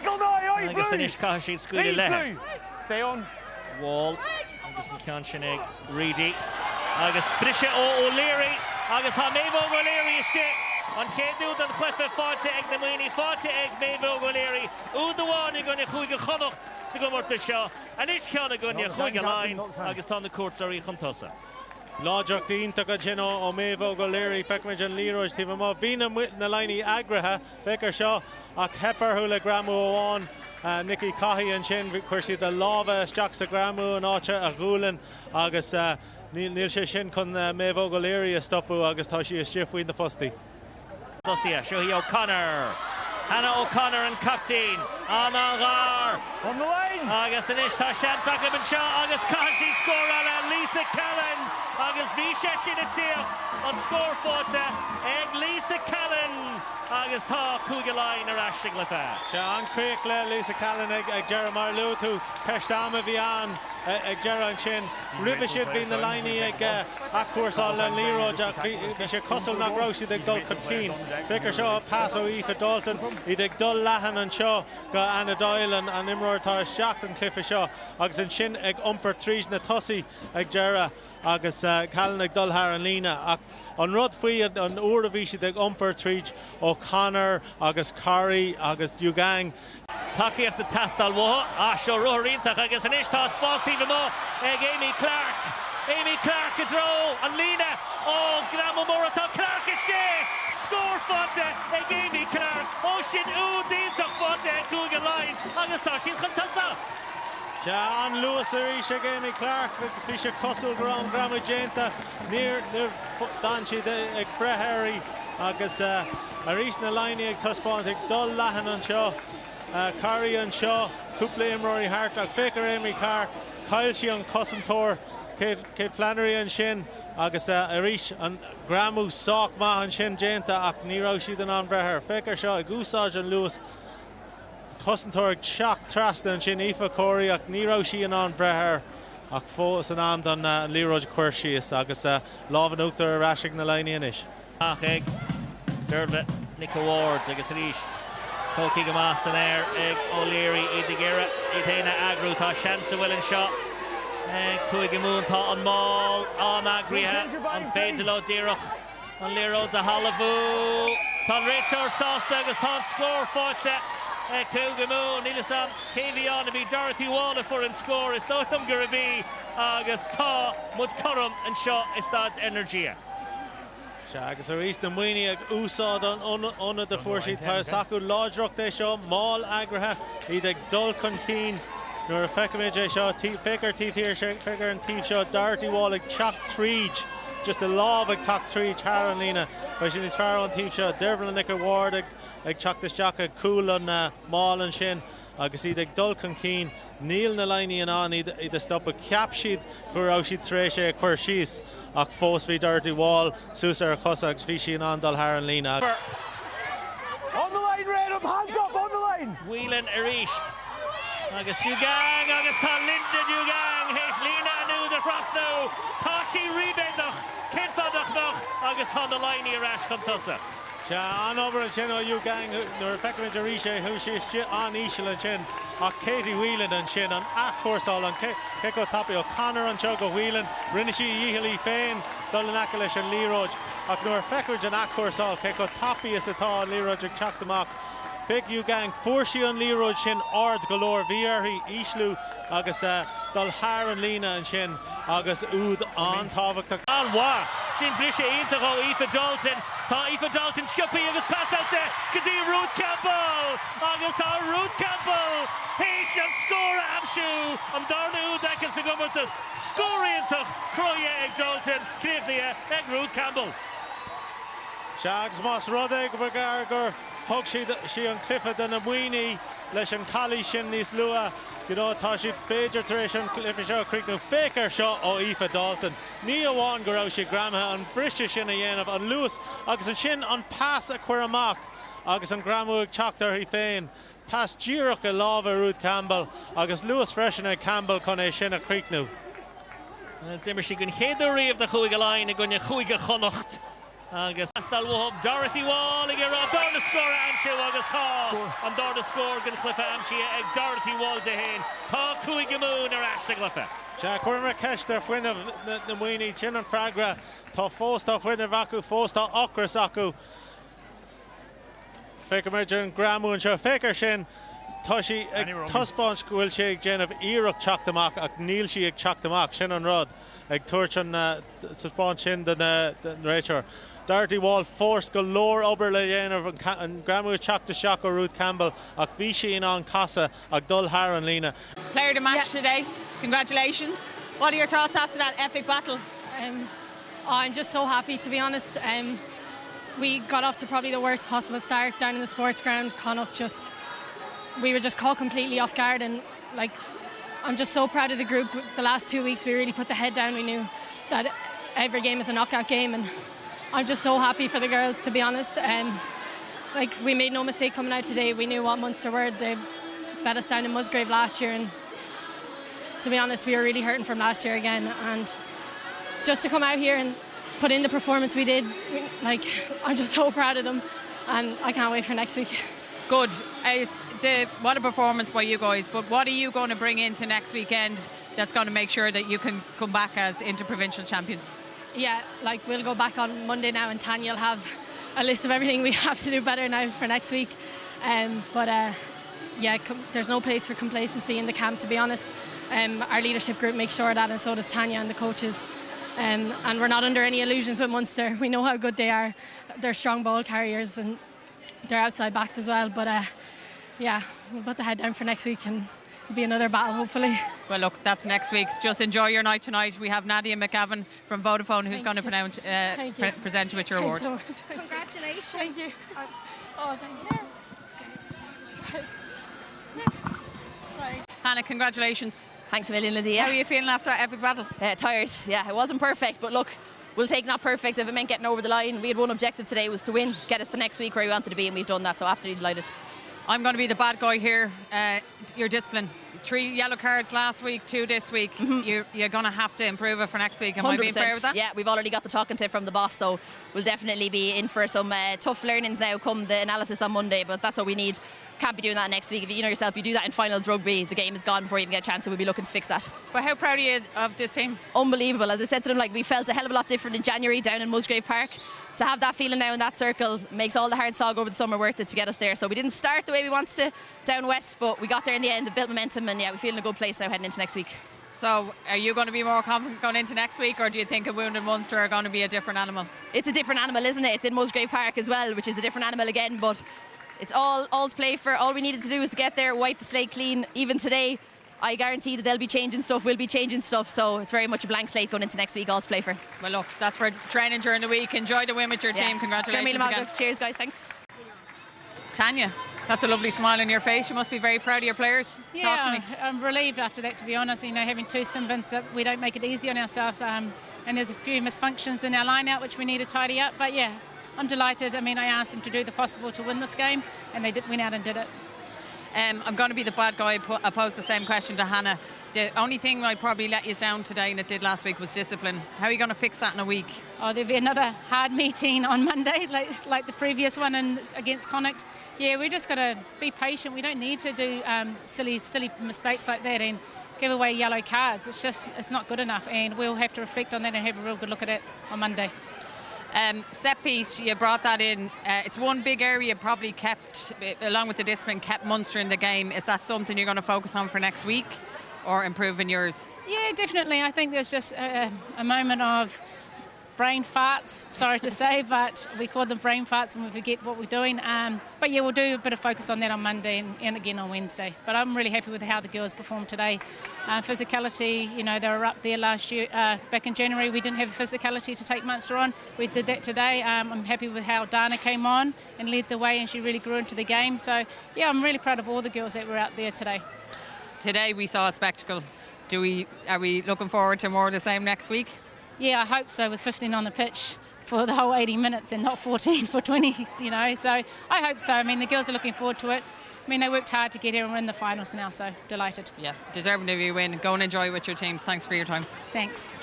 agus in is caiisi scuile lehe. Stay on. Wall, agus in Canshanig, Reedy, agus Brisha O'Leary, agus tá Maeve O'Leary iste, an céadú don chluife fáte ag na muoine, fáte ag Maeve O'Leary, údaháin i gine chuige chonacht sa go mórta seo, an is ceanna gine chuige láin, agus tá na cuairtaí chuntosa. Láideach dínta go sin ó Maeve O'Leary, feicimiid an líróis tíh má bhína na lainí agrathe, feicear seo ach hepar thula gramú óháin. Nicky Cahy an sin chuir siad a lábha isteach sa gramú an áte a gúlan agus níl sé sin chun Maeve O'Leary a stopú agus tá sí isteach na postí. Dosia, Shuhi O'Connor, Hannah O'Connor and captain, Anna Gar. On the line. Agus in Ishta Shansak and Shaw, Agus Kashi score on Lisa Callan, Agus Visha Shinatir on score photo, and Lisa Callan. Agus tá Cúgaláin ar aiste glyfa. Sean Craig le Lisa Callan ag Jeremiah Lou tú Pestama Vian ag Geran sin. Ribba siad bhín na lainí ag acúrsáil le Leroy ach bhí sé cosol nach roisi ag dul Cín. Ficar seo pass ó Aoife Dalton iad ag dul lehan an seo go Anna Doyle an imreoirtá isteach an clifa seo agus an sin ag iompar trís na tosaí ag Gera agus Callan ag dul thar an lína ach an rud faoi an uair a bhí siad ag iompar tríd O'Connor agus Curry agus Dugang. Takeíocht the tastal mó seo ruthírítach agus an istá spástíh mó ag Amy Clark. Amy Clark a draw an lína ó Graham Moratá Clark is there. Score fáte ag Amy Clark ó sin údíntach fáte ag Cúgaláin agus tá sin chantasa. John Lewis arís ag Amy Clark agus bhí sé cosúil go raibh Graham Jainta níor dan siad ag Brehéirí agus arís na lainí ag tuspáint ag dul lehan an seo Curry an seo cúpla imreoirí hart ach féicear Amy Clark cail sí an cosantóir Kate Flannery an sin agus arís an Grahamú soach maith an sin Jainta ach ní raibh siad an Brehéir féicear seo ag úsáid an Lewis cosantóir ag seach trasta an sin Aoife Corey ach ní raibh sí an Brehéir ach fós an am don Leroy chuir síos agus lábhan uachtar a raisig na lainí inis. Ach ag Dermot Nick Ward agus ríist Cócaí go más an air ag O'Leary iad ag Gera iad héna agrú tá seansa bhfuil an seo chuig mún tá an máil an agrithe an féidir le díireach an Leroy a halabú tá réitear sásta agus tá scór fáte chuig mún nílas an céhíán a bhí Dorothy Waller for an scór is dóitham gur a bhí agus tá mud chum an seo is stáid energia. Agus a rís na muoine ag úsáid anna de fuairsí tá sacú láidreacht é seo máil agrathe iad ag dul chun Cín nuair a feicimiid é seo féicear títhíir féicear an tíh seo Dorothy Wall ag teach tríd just a láb ag teach tríd thar an lína ba sin is fearr an tíh seo Dermot Nick Ward ag teach isteach ag cúil an máil an sin agus iad ag dul chun Cín níl na lainí an iad a stop a ceap siad gur raibh siad tar éis é chuir síos ach fós bhí Dorothy Wall sús ar a cosa agus bhí sin an dul thar an lína. On the line, Red, hands up on the line. Whelan a ríist agus Dugang agus tá Linda Dugang héis lína anú de frasnú tá sí ribéadach cinfadach nach agus tá na lainí a rais chuntosa. Se an over an sin ó Dugang nuair a feicimiid a rís é thu sí an ísisiil an sin ach Katie Whelan an sin an achúrsáil an Keiko Tapi O'Connor an seo go Whelan rinne sí díhilí féin dul an aice leis an Leroy ach nuair feicimiid an achúrsáil Keiko Tapi is atá Leroy ag teacht amach Fig Dugang fuairsí an Leroy sin ard golóir bhí orthaí íslú agus dul thar an lína an sin agus úd an tábhachtach. An bhá sin brise ionintach ó Aoife Dalton tá Aoife Dalton sciupaí agus passáilte go dtí Ruth Campbell agus tá Ruth Campbell héis an scór a amsú an darna úd agus sa gomortas scóraíontach croie ag Dalton críochnaithe ag Ruth Campbell. Seags más rud ag bhagar gur thug sí an clifa den na muoine leis an chalí sin níos lua tá siad féidir tar éis an clifa seo críochnú féicear seo ó Aoife Dalton. Ní amháin go raibh sí gramthe an briste sin a dhéanamh an luas agus an sin an pass a chuir amach agus an gramú ag teachtar hí féin. Pass díreach a lábha Ruth Campbell agus luas freisin ag Campbell chun é sin a críochnú. Dimmer sí gon chéadú riomh de Cúgaláin a gonne chuige chonacht agus Astal Wahab, Dorothy Wall ag ira dor na score Amshia agus tá an dor na score gan Cliffa Amshia ag Dorothy Wall de hain tá Cúig Moon ar Ashta Cliffa. Ja cuiimar ceiste fuin of na muoine sin an fragra tá fósta fuin of acu fósta ochras acu féic mar an gramún seo féicar sin tá si ag tuspáin scoil sé ag déanamh iireach teachtamach ach níl si ag teachtamach sin an rud ag tuairt an tuspáin sin den réitear. Dorothy Wall force go leor obair le dhéanamh an gramú teachta seach ó Ruth Campbell ach bhí si in an casa ag dul thar an lína. Player of the match today. Congratulations. What are your thoughts after that epic battle? I'm just so happy, to be honest. We got off to probably the worst possible start down in the sports ground. Connacht we were just caught completely off guard, and like, I'm just so proud of the group. The last 2 weeks we really put the head down. We knew that every game is a knockout game, and I'm just so happy for the girls, to be honest. Like, we made no mistake coming out today. We knew what Munster were. They bet us down in Musgrave last year, and to be honest, we were really hurting from last year again, and just to come out here and put in the performance we did, like, I'm just so proud of them, and I can't wait for next week. Good. What a performance by you guys, but what are you going to bring into next weekend that's going to make sure that you can come back as interprovincial champions? Yeah, like, we'll go back on Monday now, and Tanya will have a list of everything we have to do better now for next week. Yeah, there's no place for complacency in the camp, to be honest. Our leadership group makes sure of that, and so does Tanya and the coaches. And we're not under any illusions with Munster. We know how good they are. They're strong ball carriers, and they're outside backs as well. But yeah, we'll put the head down for next week, and it'll be another battle, hopefully. Well, look, that's next week's. Just enjoy your night tonight. We have Nadia McGavin from Vodafone who's going to present you with your award. Thanks so much. Congratulations. Thank you. Oh, thank you. Sorry. Hannah, congratulations. Thanks a million, Lizzie. How are you feeling after that epic battle? Tired. Yeah, it wasn't perfect, but look, we'll take not perfect if it meant getting over the line. We had one objective today, was to win, get us to next week where we wanted to be, and we've done that, so absolutely delighted. I'm going to be the bad guy here. Your discipline. 3 yellow cards last week, 2 this week. You're going to have to improve it for next week. Am I being fair with that? Yeah, we've already got the talking to from the boss, so we'll definitely be in for some tough learnings now come the analysis on Monday, but that's what we need. Can't be doing that next week. If you know yourself, you do that in finals rugby, the game is gone before you even get a chance, so we'll be looking to fix that. But how proud are you of this team? Unbelievable. As I said to them, like, we felt a hell of a lot different in January down in Musgrave Park. To have that feeling now in that circle makes all the hard slog over the summer worth it to get us there. So we didn't start the way we wanted to down west, but we got there in the end, built momentum, and yeah, we feel in a good place now heading into next week. So are you going to be more confident going into next week, or do you think a wounded Munster are going to be a different animal? It's a different animal, isn't it? It's in Musgrave Park as well, which is a different animal again, but it's all to play for. All we needed to do was to get there, wipe the slate clean. Even today, I guarantee that they'll be changing stuff, we'll be changing stuff, so it's very much a blank slate going into next week, all to play for. Well, look, that's for training during the week. Enjoy the win with your team. Congratulations again. Cheers, guys. Thanks. Tanya, that's a lovely smile on your face. You must be very proud of your players. Yeah, Talk to me. I'm relieved after that, to be honest. You know, having 2 Simbans, we don't make it easy on ourselves, and there's a few misfunctions in our line-out which we need to tidy up. But yeah, I'm delighted. I mean, I asked them to do the possible to win this game, and they went out and did it. I'm going to be the bad guy. I posed the same question to Hannah. The only thing I probably let you down today, and it did last week, was discipline. How are you going to fix that in a week? Oh, there'll be another hard meeting on Monday, like the previous one against Connacht. Yeah, we just got to be patient. We don't need to do silly mistakes like that and give away yellow cards. It's not good enough, and we'll have to reflect on that and have a real good look at it on Monday. Set piece, you brought that in. It's one big area you probably kept, along with the discipline, kept Munster in the game. Is that something you're going to focus on for next week, or improving yours? Yeah, definitely. I think there's just a moment of brain farts, sorry to say, but we call them brain farts when we forget what we're doing. But yeah, we'll do a bit of focus on that on Monday and again on Wednesday. But I'm really happy with how the girls performed today. Physicality, you know, they were up there last year. Back in January, we didn't have physicality to take Munster on. We did that today. I'm happy with how Dana came on and led the way, and she really grew into the game. So yeah, I'm really proud of all the girls that were out there today. Today we saw a spectacle. Are we looking forward to more of the same next week? Yeah, I hope so, with 15 on the pitch for the whole 80 minutes and not 14 for 20, you know. So I hope so. I mean, the girls are looking forward to it. I mean, they worked hard to get here and win the finals now, so delighted. Yeah, deserving of your win. Go and enjoy with your teams. Thanks for your time. Thanks.